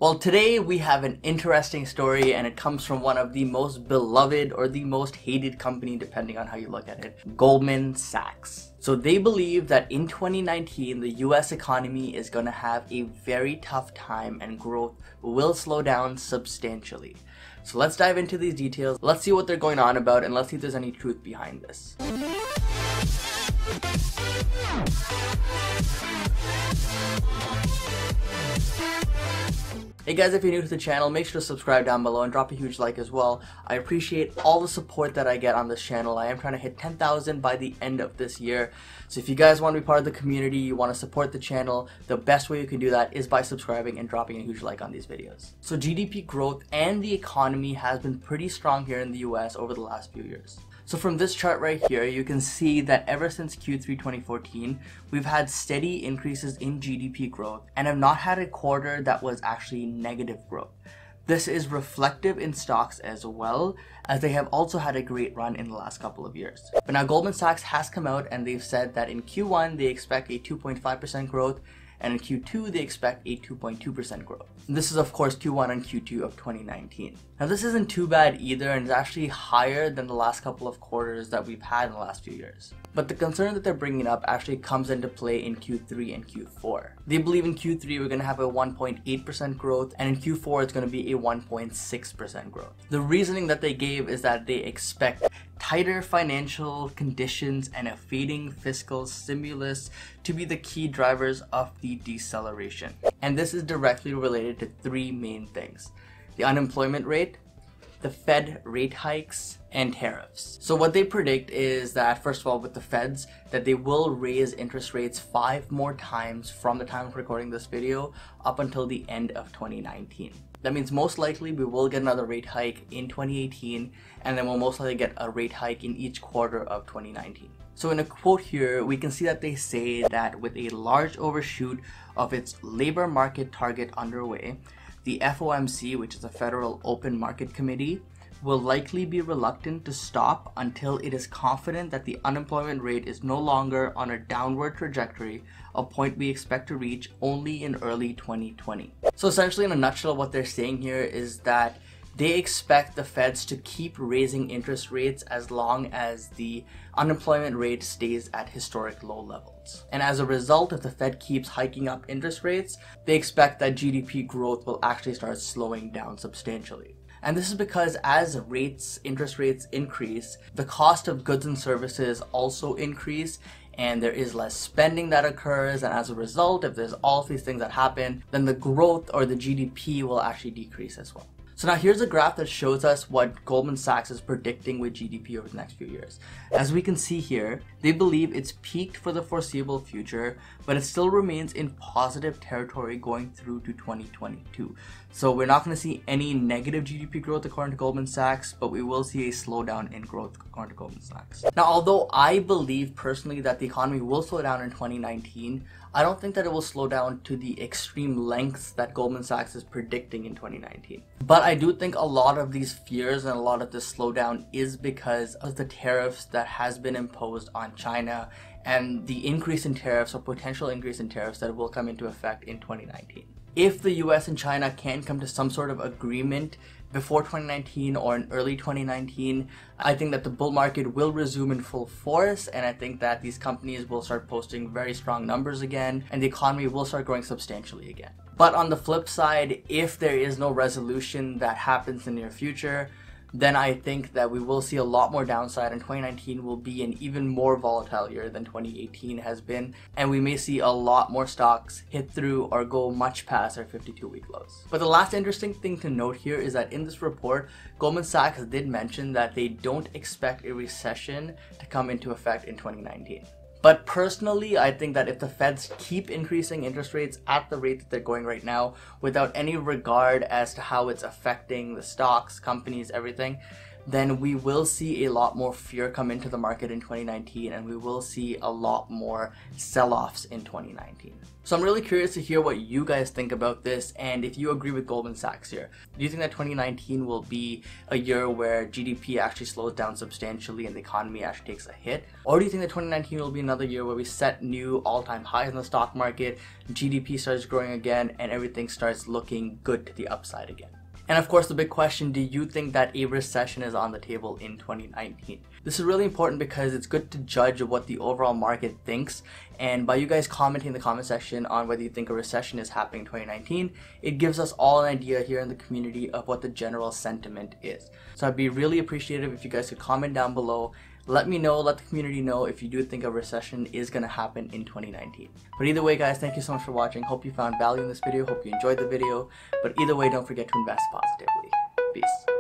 Well, today we have an interesting story, and it comes from one of the most beloved or the most hated company, depending on how you look at it, Goldman Sachs. So they believe that in 2019, the US economy is going to have a very tough time and growth will slow down substantially. So let's dive into these details. Let's see what they're going on about, and let's see if there's any truth behind this. Hey guys, if you're new to the channel, make sure to subscribe down below and drop a huge like as well. I appreciate all the support that I get on this channel. I am trying to hit 10,000 by the end of this year. So if you guys want to be part of the community, you want to support the channel, the best way you can do that is by subscribing and dropping a huge like on these videos. So GDP growth and the economy has been pretty strong here in the US over the last few years. So from this chart right here, you can see that ever since Q3 2014, we've had steady increases in GDP growth and have not had a quarter that was actually negative growth. This is reflective in stocks as well, as they have also had a great run in the last couple of years. But now Goldman Sachs has come out and they've said that in Q1 they expect a 2.5% growth, and in Q2 they expect a 2.2% growth. And this is of course Q1 and Q2 of 2019. Now this isn't too bad either, and it's actually higher than the last couple of quarters that we've had in the last few years. But the concern that they're bringing up actually comes into play in Q3 and Q4. They believe in Q3 we're going to have a 1.8% growth, and in Q4 it's going to be a 1.6% growth. The reasoning that they gave is that they expect tighter financial conditions and a fading fiscal stimulus to be the key drivers of the deceleration. And this is directly related to three main things: the unemployment rate, the Fed rate hikes, and tariffs. So what they predict is that, first of all, with the Feds, that they will raise interest rates 5 more times from the time of recording this video up until the end of 2019. That means most likely we will get another rate hike in 2018, and then we'll most likely get a rate hike in each quarter of 2019. So in a quote here, we can see that they say that with a large overshoot of its labor market target underway, the FOMC, which is the Federal Open Market Committee, will likely be reluctant to stop until it is confident that the unemployment rate is no longer on a downward trajectory, a point we expect to reach only in early 2020. So essentially, in a nutshell, what they're saying here is that they expect the Feds to keep raising interest rates as long as the unemployment rate stays at historic low levels. And as a result, if the Fed keeps hiking up interest rates, they expect that GDP growth will actually start slowing down substantially. And this is because as interest rates increase, the cost of goods and services also increase, and there is less spending that occurs, and as a result, if there's all of these things that happen, then the growth or the GDP will actually decrease as well. So now here's a graph that shows us what Goldman Sachs is predicting with GDP over the next few years. As we can see here, they believe it's peaked for the foreseeable future, but it still remains in positive territory going through to 2022. So we're not going to see any negative GDP growth according to Goldman Sachs, but we will see a slowdown in growth according to Goldman Sachs. Now, although I believe personally that the economy will slow down in 2019, I don't think that it will slow down to the extreme lengths that Goldman Sachs is predicting in 2019. But I do think a lot of these fears and a lot of this slowdown is because of the tariffs that has been imposed on China and the increase in tariffs or potential increase in tariffs that will come into effect in 2019. If the US and China can come to some sort of agreement before 2019 or in early 2019, I think that the bull market will resume in full force, and I think that these companies will start posting very strong numbers again, and the economy will start growing substantially again. But on the flip side, if there is no resolution that happens in the near future, then I think that we will see a lot more downside, and 2019 will be an even more volatile year than 2018 has been, and we may see a lot more stocks hit through or go much past their 52-week lows. But the last interesting thing to note here is that in this report, Goldman Sachs did mention that they don't expect a recession to come into effect in 2019. But personally, I think that if the Feds keep increasing interest rates at the rate that they're going right now, without any regard as to how it's affecting the stocks, companies, everything, then we will see a lot more fear come into the market in 2019, and we will see a lot more sell-offs in 2019. So I'm really curious to hear what you guys think about this, and if you agree with Goldman Sachs here. Do you think that 2019 will be a year where GDP actually slows down substantially and the economy actually takes a hit? Or do you think that 2019 will be another year where we set new all-time highs in the stock market, GDP starts growing again, and everything starts looking good to the upside again? And of course, the big question, do you think that a recession is on the table in 2019? This is really important because it's good to judge what the overall market thinks. And by you guys commenting in the comment section on whether you think a recession is happening in 2019, it gives us all an idea here in the community of what the general sentiment is. So I'd be really appreciative if you guys could comment down below. Let me know, let the community know if you do think a recession is going to happen in 2019. But either way, guys, thank you so much for watching. Hope you found value in this video. Hope you enjoyed the video. But either way, don't forget to invest positively. Peace.